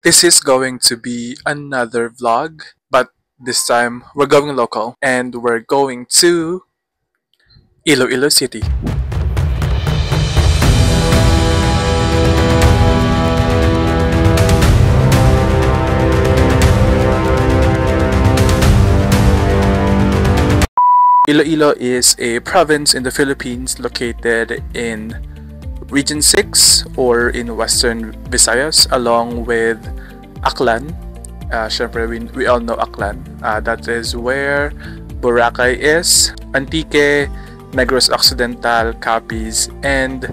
This is going to be another vlog, but this time we're going local and we're going to Iloilo City. Iloilo is a province in the Philippines located in Region 6 or in Western Visayas along with Aklan. Syempre, we all know Aklan. That is where Boracay is, Antique, Negros Occidental, Capiz, and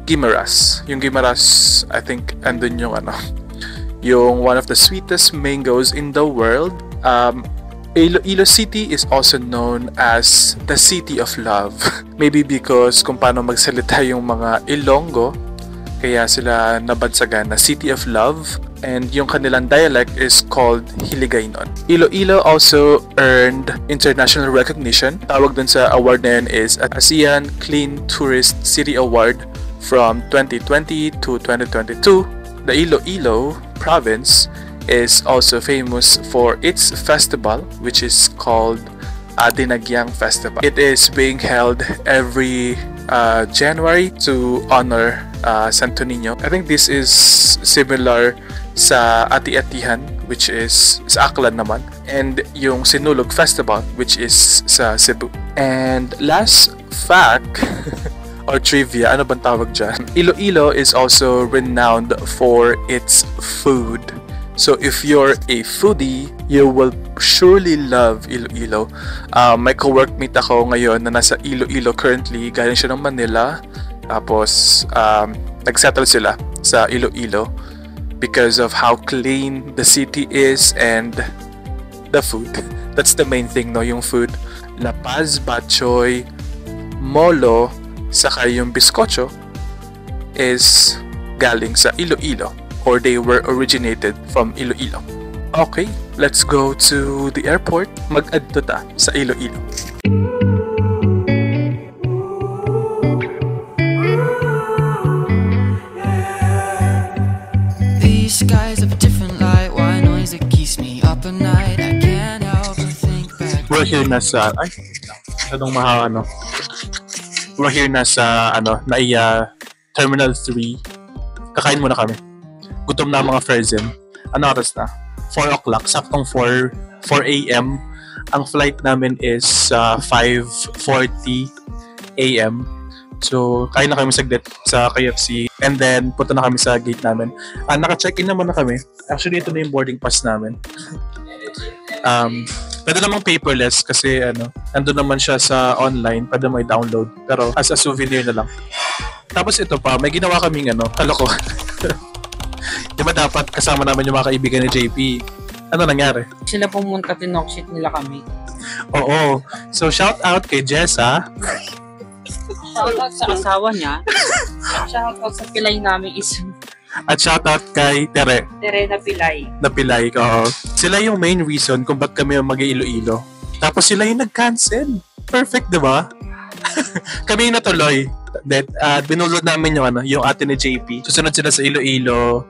Guimaras. Yung Guimaras, I think, andun yung yung one of the sweetest mangoes in the world. Iloilo City is also known as the City of Love. Maybe because kung paano magsalita yung mga Ilonggo, kaya sila nabansagan na City of Love, and yung kanilang dialect is called Hiligaynon. Iloilo also earned international recognition. Tawag dun sa award na yun is ASEAN Clean Tourist City Award from 2020 to 2022. The Iloilo province is also famous for its festival, which is called Dinagyang Festival. It is being held every January to honor Santo Niño. I think this is similar sa Ati-Atihan, which is sa Aklan naman, and yung Sinulog Festival, which is sa Cebu. And last fact or trivia, ano bang tawag dyan? Iloilo is also renowned for its food. So if you're a foodie, you will surely love Iloilo. May co-workmate ako ngayon na nasa Iloilo currently. Galing siya ng Manila. Tapos nagsettle sila sa Iloilo because of how clean the city is and the food. That's the main thing, no? Yung food. Lapaz, Batchoy, Molo, saka yung bizcocho is galing sa Iloilo, or they were originated from Iloilo. Okay, let's go to the airport. Mag-adto ta sa Iloilo. These skies have a different light. Why noise that keeps me up at night? I can't help but think back. We're here na sa We're here na sa Naiya Terminal 3. Kakain muna kami. Gutom na mga frozen. Ano oras na? 4 o'clock. Saktong 4 a.m. Ang flight namin is 5:40 a.m. So, kain na kami saglit sa KFC. And then, punta na kami sa gate namin. Naka-check-in naman na kami. Actually, ito na yung boarding pass namin. Pwede namang paperless kasi nandun naman siya sa online. Pwede mo i-download. Pero as a souvenir na lang. Tapos ito pa, may ginawa kaming kaloko. Di ba dapat kasama namin yung mga kaibigan ni JP? Ano nangyari? Sila pumunta, tinokshit nila kami. Oo. So, shout out kay Jessa. Shout out sa asawa niya. Shout out sa pilay namin is At shout out kay Tere. Tere na pilay. Napilay ko. Sila yung main reason kung ba't kami mag-Iloilo. Tapos sila yung nag-cancel. Perfect, di ba? Kami yung natuloy. Binulod namin yung ate ni JP. Susunod sila sa Iloilo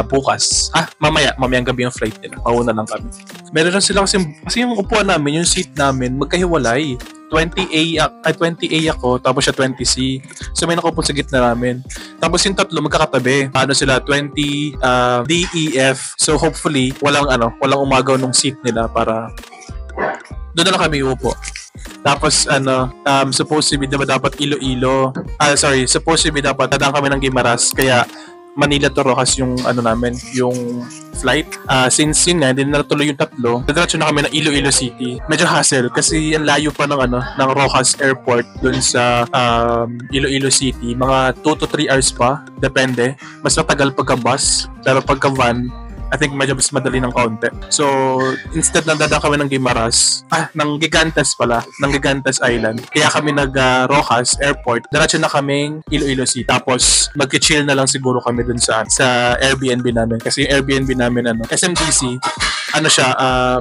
bukas. Mamayang gabi yung flight nila. Mauna lang kami. Meron lang sila kasi yung upuan namin, yung seat namin, magkahiwalay. 20A ako, tapos siya 20C. So may nakaupo sa gitna namin. Tapos yung tatlo magkakatabi. Sila 20 D, E, F. So hopefully walang umagaw ng seat nila para doon na lang kami upo. Tapos supposed to be dapat Iloilo. Supposed to be dapat dadaan kami ng Guimaras, kaya Manila to Rojas yung namin, yung flight. Since yun nga, hindi na natuloy yung tatlo, diretso na kami ng Iloilo City. Medyo hassle kasi ang layo pa ng Rojas Airport dun sa Iloilo City. Mga 2 to 3 hours pa, depende. Mas matagal pagka bus, pero pagka van, I think medyo mas madali ng kaunti. So, instead na dadaan kami ng Guimaras, ng Gigantes Island. Kaya kami nag-Rojas Airport. Diretso na kaming Iloilo City. Tapos, mag-chill na lang siguro kami dun sa Airbnb namin. Kasi yung Airbnb namin, SMDC,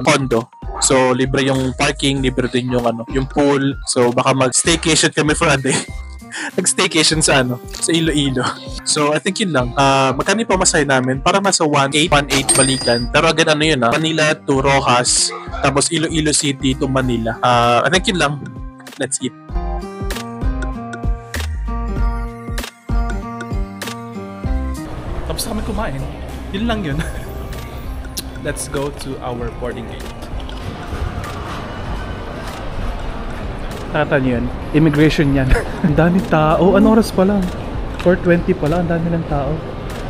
condo. So, libre yung parking, libre din yung pool. So, baka mag-staycation kami for a day. Nag-staycation sa sa Iloilo. So, I think yun lang. Magkano yung pamasahe namin? Para nasa 1.8 balikan. Pero again, yun Manila to Rojas, tapos Iloilo City to Manila. I think yun lang. Let's eat. Tapos na kami kumain. Yun lang yun. Let's go to our boarding gate. Nakata niyo yun? Immigration yan. Ang daming tao. Anong oras pa lang? 4:20 pa lang. Ang dami ng tao.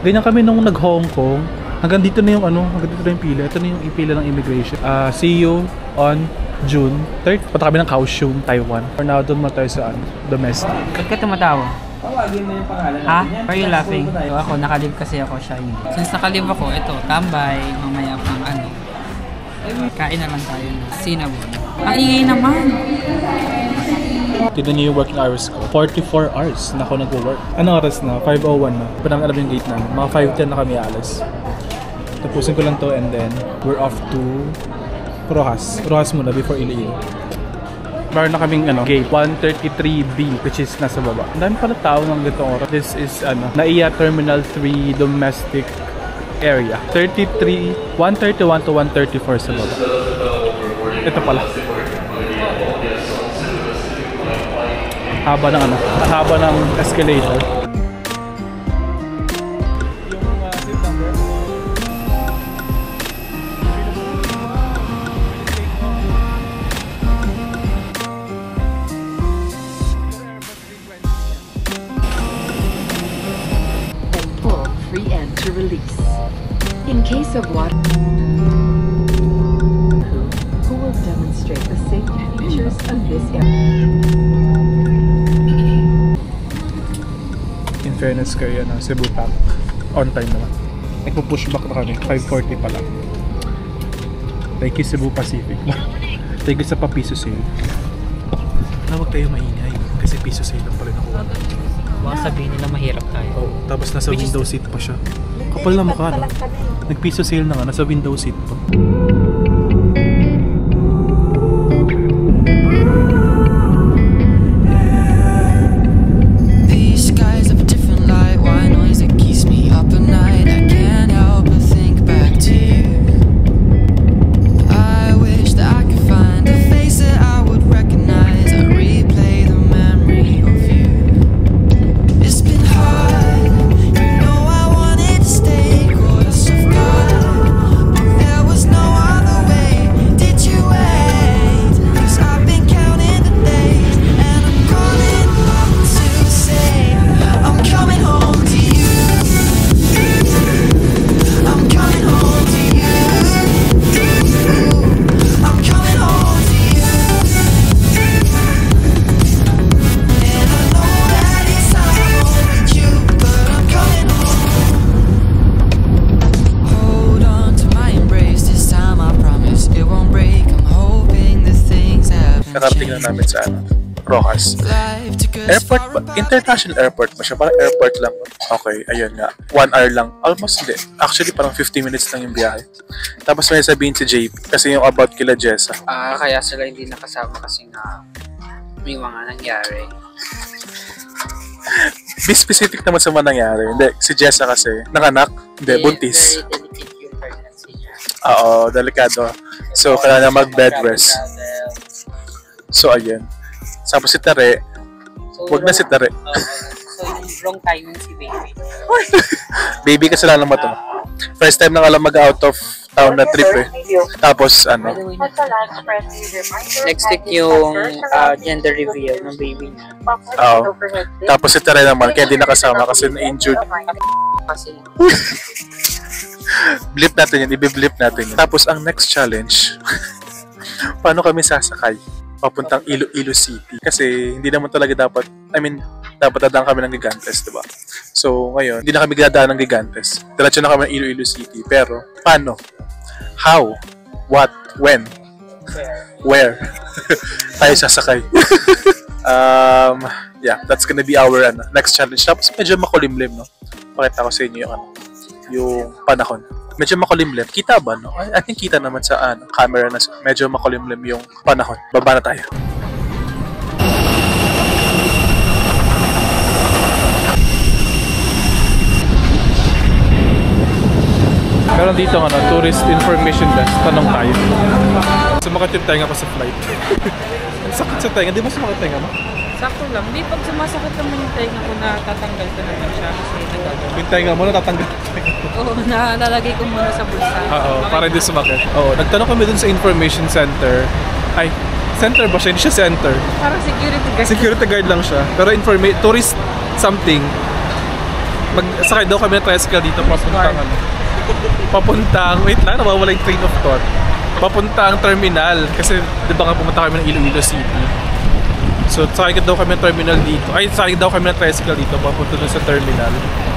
Ganyan kami nung nag-Hong Kong. Hanggang dito na yung hanggang dito na yung pila. Ito na yung pila ng immigration. See you on June 3rd. Punta kami ng Kaohsiung, Taiwan. For now, doon mo tayo sa domestic. Ba't ka tumatawa? Tawagin mo yung pangalan natin. Ha? Why are you laughing? Ako, nakalib kasi ako siya. Since nakalib ako, ito, tambay, mamaya pang kain na lang tayo ng cinnamon. Ang ingay naman! Tignan niyo yung working hours ko. 44 hours na ako nag-work. Anong oras na? 5:01 na. Pa namin alam yung gate namin. Mga 5:10 na kami alas. Tapusin ko lang to and then we're off to Rojas. Rojas muna before Iloilo. Meron na kaming gate 133B which is nasa baba. Ang dami pala tao ng ganitong oras. This is Naiya Terminal 3 domestic area. 131 to 134 sa baba. Ito pala. Haba ng haba ng escalator. Free end to release. In case of water, who will demonstrate the safety features of this area? In fairness kayo Cebu Pack, on time naman. Nagpo-push back na kami, 5:40 pa lang. Thank you Cebu Pacific. Thank you sa pa-piso sale. Huwag tayo maingay kasi piso sale lang pala nakuha. Baka sabihin nila mahirap tayo. Oh, tapos nasa window seat pa siya. Kapal na mukha, no? Nagpiso sale na nga, nasa window seat pa. These skies have a different light, white noise that keeps me up at night. I can't help but think back to you. I wish that I could find a face that I would recognize. I replay the memory of you. It's been hard, you know I wanted to stay close to God, but there was no other way. Did you wait? 'Cause I've been counting the days, and I'm calling up to say I'm coming home to you. I'm coming home to you. I'm coming home to you. And I know that it's time with you, but I'm coming home. Hold on to my embrace this time, I promise it won't break. I'm hoping the things haven't Nakarating na namin sa Rojas. Life took us Airport far ba? apart. International airport ba siya? Parang airport lang. Okay, ayun nga. 1 hour lang. Almost hindi. Actually, parang 50 minutes lang yung biyahe. Tapos may sabihin si JP kasi yung about kila Jessa. Kaya sila hindi nakasama kasi nga may mga nangyari. Be specific naman sa mga nangyari. Hindi, si Jessa kasi nanganak. Hindi, buntis. Very delicate yung pregnancy niya. Oo, delikado. So, kailangan na mag-bed rest. So, ayun. Tapos si Tare, wag na si Tare. So, yung wrong timing si baby. Baby kasalanan mo to. First time lang alam mag-out of town na trip eh. Tapos, Next week yung gender reveal ng baby niya. oo. Tapos si Tare naman, kaya di nakasama kasi na-injured. Kasi Blip natin yun, i-blip natin yun. Tapos, ang next challenge, paano kami sasakay papuntang Iloilo City? Kasi hindi naman talaga dapat, dapat dadaan kami ng Gigantes, diba? So, ngayon, hindi na kami dadaan ng Gigantes. Diretso na kami ng Iloilo City. Pero, paano? How? What? When? Where? Tayo sasakay. Yeah, that's gonna be our next challenge. Tapos, medyo makulimlim, no? Pakita ko sa inyo yung panahon. Medyo makulimlim. Kita ba, no? I think kita naman sa camera na medyo makulimlim yung panahon. Baba na tayo. Meron dito ano, tourist information desk. Tanong tayo. Sumakit yung tenga ko sa flight. Ang sakit sa tenga. Di ba sumakit tenga mo? Sakto lang. Di pag sumasakit naman yung tenga ko, natatanggal ko naman siya kasi nagagawa. Yung tenga mo natatanggal. Oo, nalalagay ko muna sa bulsa. Oo, para hindi sumakit. Oo, nagtanong kami dun sa information center. Ay, center ba siya? Hindi siya center. Parang security guard. Security guard lang siya. Pero tourist something. Magsakay daw kami ng tricycle dito papuntang ano. Papuntang, wait lang, nawawala yung train of thought. Papuntang terminal. Kasi di ba nga pumunta kami ng Iloilo City. So, sakay daw kami ng terminal dito. Ay, sakay daw kami ng tricycle dito papunta dun sa terminal.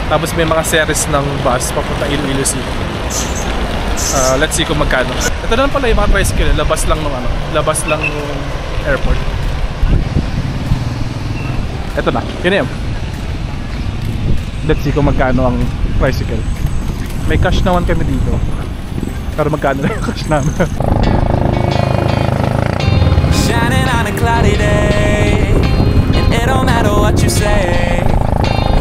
Tapos may mga series ng bus papunta Iloilo City. Let's see kung magkano. Ito na lang pala yung mga tricycle. Labas lang nung ano. Labas lang nung airport. Ito na. Yun na yun. Let's see kung magkano ang tricycle. May cash naman kami dito. Pero magkano na yung cash namin. Shining on a cloudy day, and it don't matter what you say,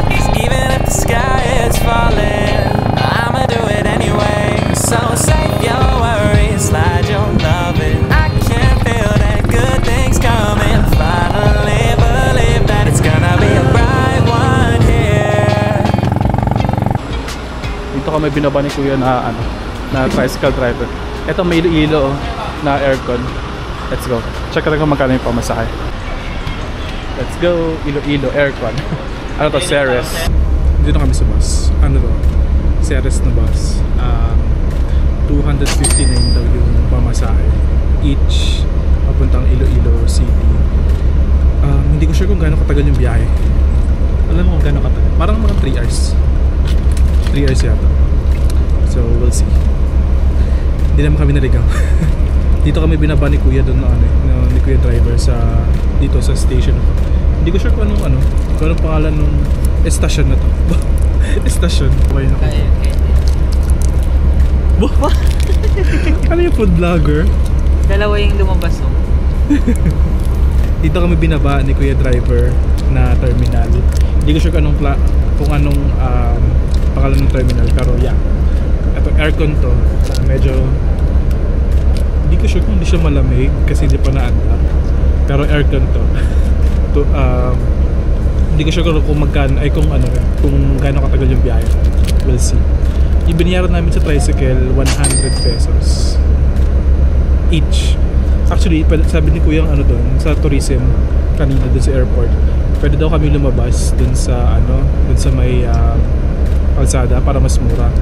'cause even if the sky is falling, I'ma do it anyway. So save your worries, slide your love in. I can feel that good things coming. Finally believe that it's gonna be a bright one here. Dito kami binaba ni Kuya na ano, na tricycle driver. Ito may Iloilo na aircon. Let's go. Check natin kung magkano yung pamasahe. Let's go. Iloilo aircon. Ano to? Ceres. Dito kami sa bus. Ano to? Ceres na bus. 259 daw yung pamasahe. Each papuntang Iloilo City. Hindi ko sure kung gaano katagal yung biyahe. Alam mo kung gaano katagal. Parang mga 3 hours. 3 hours yata. So we'll see. Hindi naman kami naligaw. Dito kami binaba ni Kuya doon ni Kuya driver sa dito sa station na to. Hindi ko sure kung anong pangalan nung estasyon na to. Estasyon. Okay. Ano yung food vlogger? Dalawa yung lumabas oh. Dito kami binaba ni Kuya driver na terminal. Hindi ko sure kung anong pangalan ng terminal, pero yeah. Ito aircon to. Medyo hindi ko sure kung hindi siya malamig kasi hindi pa naandar. Pero aircon to. Hindi ko sure kung magkano ay kung gaano katagal yung biyahe. We'll see. Ibinayaran namin sa tricycle 100 pesos each. Actually, sabi ni Kuya doon sa tourism kanina doon sa airport. Pwede daw kami lumabas doon sa doon sa may kalsada para mas mura.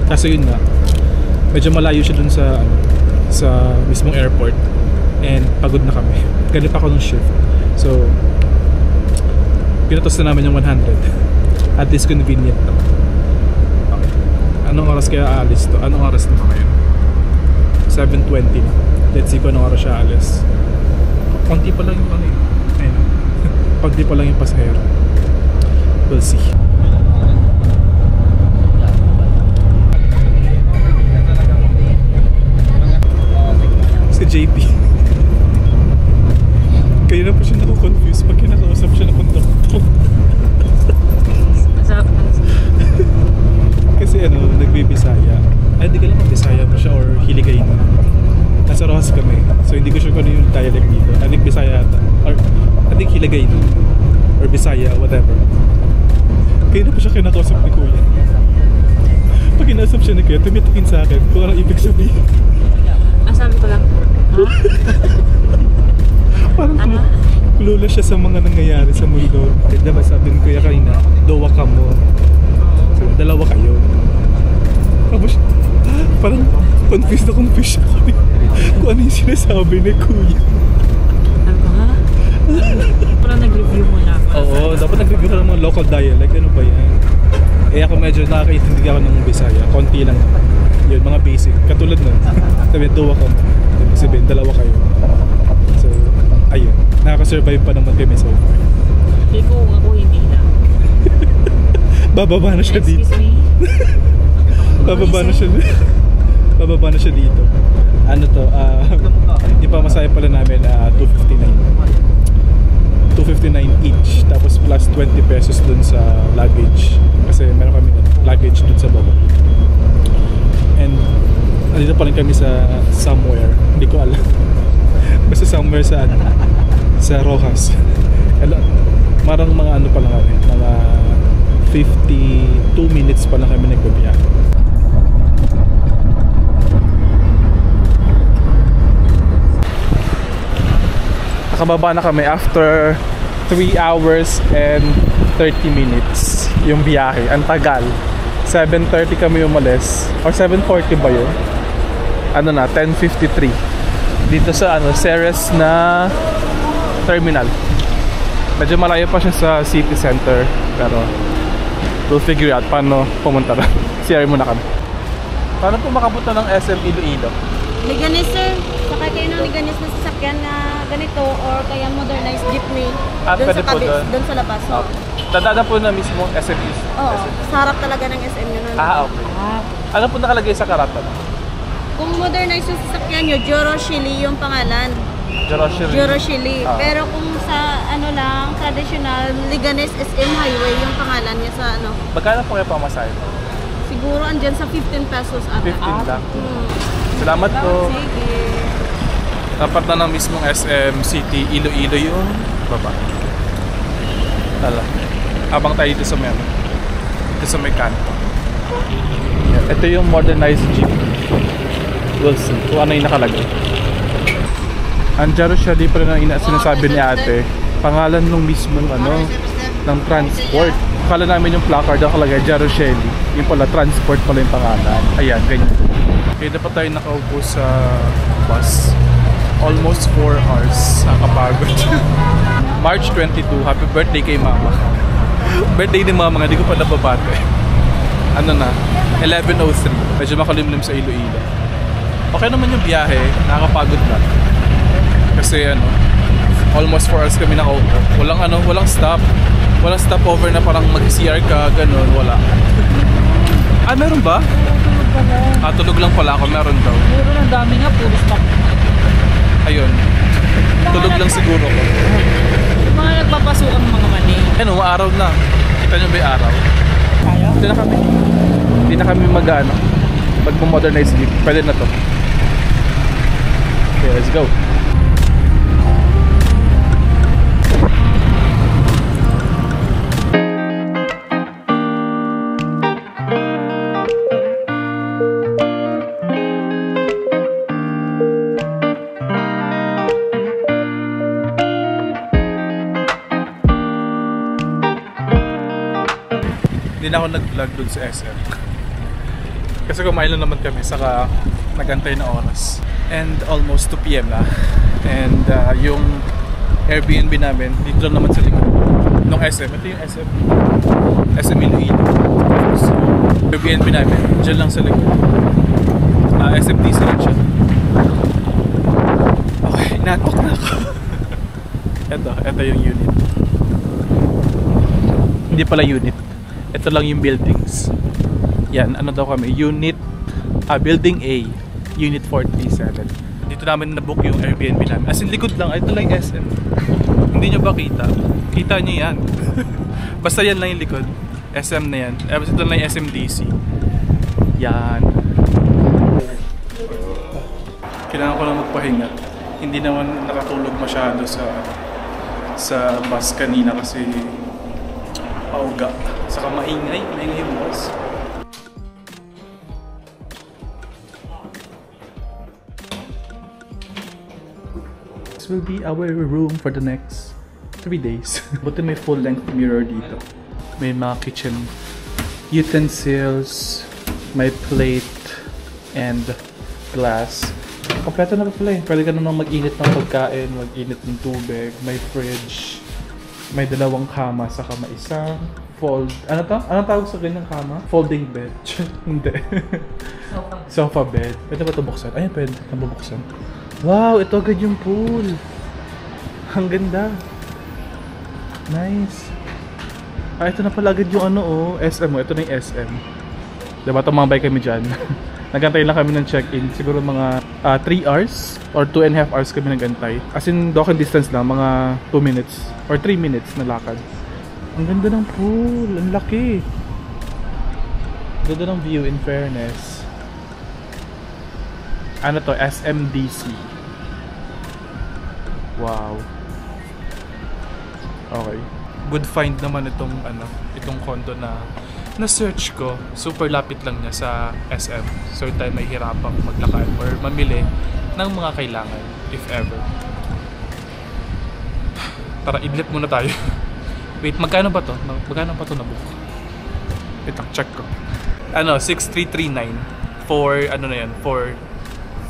Kaso yun nga, medyo malayo siya doon sa mismong airport and pagod na kami. Ganit ako ng shift. So, pinatos na namin yung 100. At least convenient to. Okay. Anong oras kaya aalis to? Anong oras na ba ngayon? 7:20 na. Let's see kung anong oras siya aalis. Konti pa lang yung ayun. Konti pa lang yung pasahero. We'll see. Si JP. Kaya na po siya naku-confuse pag kinakausap siya na konduktor. Kasi nagbibisaya. Ay, hindi ka lang magbisaya pa siya or Hiligay na. Nasa Rojas kami. So hindi ko sure kung ano yung dialect dito. I think Bisaya ata. Or I think Hiligay na. Or Bisaya, whatever. Kaya na po siya kinakausap ni Kuya. Pag kinausap siya ni Kuya, tumitingin sa akin kung anong ibig sabihin. Sabi ko lang, Parang clueless siya sa mga nangyayari sa mundo. Diba sabi ni Kuya kanina, dowa ka mo. So, dalawa kayo. Tapos, parang confused siya kami kung ano yung sinasabi ni Kuya. sabi ko, ha? Parang nag-review muna ako. Oo, dapat nag-review ka ng mga local dialect. Ano ba yan? Eh ako medyo nakakaintindi ako ng Bisaya. Konti lang. Yun, mga basic. Katulad nun. Sabi, dowa ka mo. Sabi, dalawa kayo. So, ayun. Nakaka-survive pa naman kami so far. Hindi ko ako hindi na. Bababa na siya dito. Excuse me? Bababa na siya dito. Ano to? Yung pamasahe pala namin 259 each. Tapos plus 20 pesos dun sa luggage. Kasi meron kami luggage dun sa baba. And andito pa rin kami sa somewhere, hindi ko alam. Basta somewhere sa Rojas. Marang mga ano pa lang kami, mga 52 minutes pa lang kami nagbabiyahe. Nakababa na kami after 3 hours and 30 minutes yung biyahe. Ang tagal. 7:30 kami umalis. Or 7:40 ba yun? Ano na, 10:53. Dito sa Ceres na terminal. Medyo malayo pa siya sa city center. Pero we'll figure out paano pumunta na. CR muna kami. Paano po makapunta ng SM Iloilo? Liganes sir, sakay kayo ng Liganes na sasakyan na ganito or kaya modernized jeepney doon sa kabis, doon sa labas. So. Dadaan po na mismo SM East? Oo, sa harap talaga ng SM yun. Okay. Ano po nakalagay sa karatan? Kung modernized yung sasakyan nyo, Joroshili yung pangalan. Joroshili. Pero kung sa ano lang, traditional, Liganes SM Highway yung pangalan niya sa ano. Magkano po kayo pamasahe? Siguro andyan sa 15 pesos ata. 15 lang. Salamat po. Sige. Dapat na ng mismong SM City Iloilo yung baba. Tala. Abang tayo dito sa may dito sa may kanto. Ito yung modernized jeep. We'll see kung ano yung nakalagay. Ang Joroshili pa rin ang sinasabi ni ate. Pangalan nung mismong ng transport. Akala namin yung placard nakalagay Joroshili. Yung pala transport pala yung pangalan. Ayan, ganyan. Okay, dapat tayo nakaupo sa bus. Almost 4 hours. Nakapagod. March 22, happy birthday kay mama. Birthday ni mama nga, di ko pa nababate. Ano na, 11:03. Medyo makalimlim sa Iloilo. Okay naman yung biyahe, nakakapagod lang. Kasi almost 4 hours kami nakaupo. Walang stop. Walang stopover na parang mag-CR ka, ganun, wala. Meron ba? Tulog lang pala ako, meron daw. Meron ang dami nga, puro stock. Ayun. Tulog lang siguro ko. Yung mga nagpapasukan ng mga mani. Araw na. Kita nyo ba yung araw? Kaya? Hindi na kami mag-modernize jeep. Pwede na to. Okay, let's go. Hindi na ako nag-vlog dun sa SM kasi kumain lang naman kami saka nagantay na oras and almost 2 PM na and yung Airbnb namin dito lang naman sa likod nung SM. Ito yung SM Iloilo. So, Airbnb namin dyan lang sa likod. SMDC lang siya. Okay, natok na ako. ito yung unit. Hindi pala unit. Ito lang yung buildings. Yan, ano daw kami? Building A, Unit 437. Dito namin nabook yung Airbnb namin. As in, likod lang. Ito lang yung SM. Hindi nyo ba kita? Kita nyo yan. Basta yan lang yung likod. SM na yan. Ito lang yung SMDC. Yan. Kailangan ko lang magpahinga. Hindi naman nakatulog masyado sa bus kanina kasi pauga. Saka maingay yung bus. This will be our room for the next 3 days. Buti may full-length mirror dito. May mga kitchen utensils, may plate, and glass. Kompleto na pala eh. Pwede ka naman mag-init ng pagkain, mag-init ng tubig, may fridge, may 2 kama, saka may isang ano tawag sa ganyang kama? Folding bed. Hindi. Sofa bed. Pwede ba ito buksan? Ayan, pwede. Nabubuksan. Wow, ito agad yung pool. Ang ganda. Nice. Ito na pala agad yung SM mo. Ito na yung SM. Diba, tumambay kami dyan. Nagantay lang kami ng check-in. Siguro mga 3 hours or 2.5 hours kami nagantay. As in, walking distance lang. Mga 2 minutes or 3 minutes na lakad. Ang ganda ng pool. Ang laki. Ganda ng view in fairness. Ano to? SMDC. Wow. Okay. Good find naman itong itong condo na search ko. Super lapit lang niya sa SM. So tayo may hirapang maglakad or mamili ng mga kailangan if ever. Tara, idlip muna tayo. Wait, magkano ba to? Magkano pa to na book? Wait, check ko. 6339 for for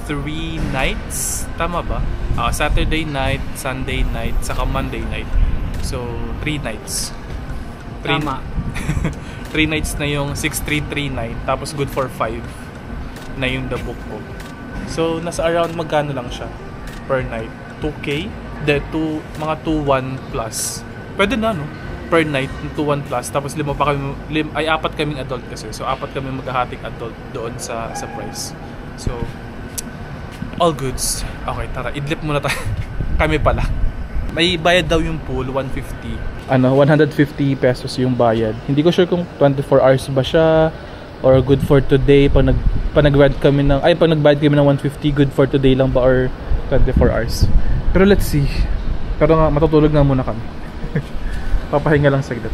3 nights. Tama ba? Saturday night, Sunday night, saka Monday night. So, 3 nights. Tama. 3 nights na yung 6339. Tapos good for 5 na yung the book ko. So, nasa around magkano lang siya per night? 2K? Mga 2-1 plus. Pwede na, no? Per night, 2-1 plus. Tapos 4 kaming adult kasi. So, 4 kami maghahating adult doon sa price. So, all goods. Okay, tara. Idlip muna tayo. Kami pala. May bayad daw yung pool, 150. 150 pesos yung bayad. Hindi ko sure kung 24 hours ba siya or good for today. Pag nagbayad kami ng 150, good for today lang ba or 24 hours. Pero let's see. Pero nga, matutulog na muna kami. Papahinga lang saglit.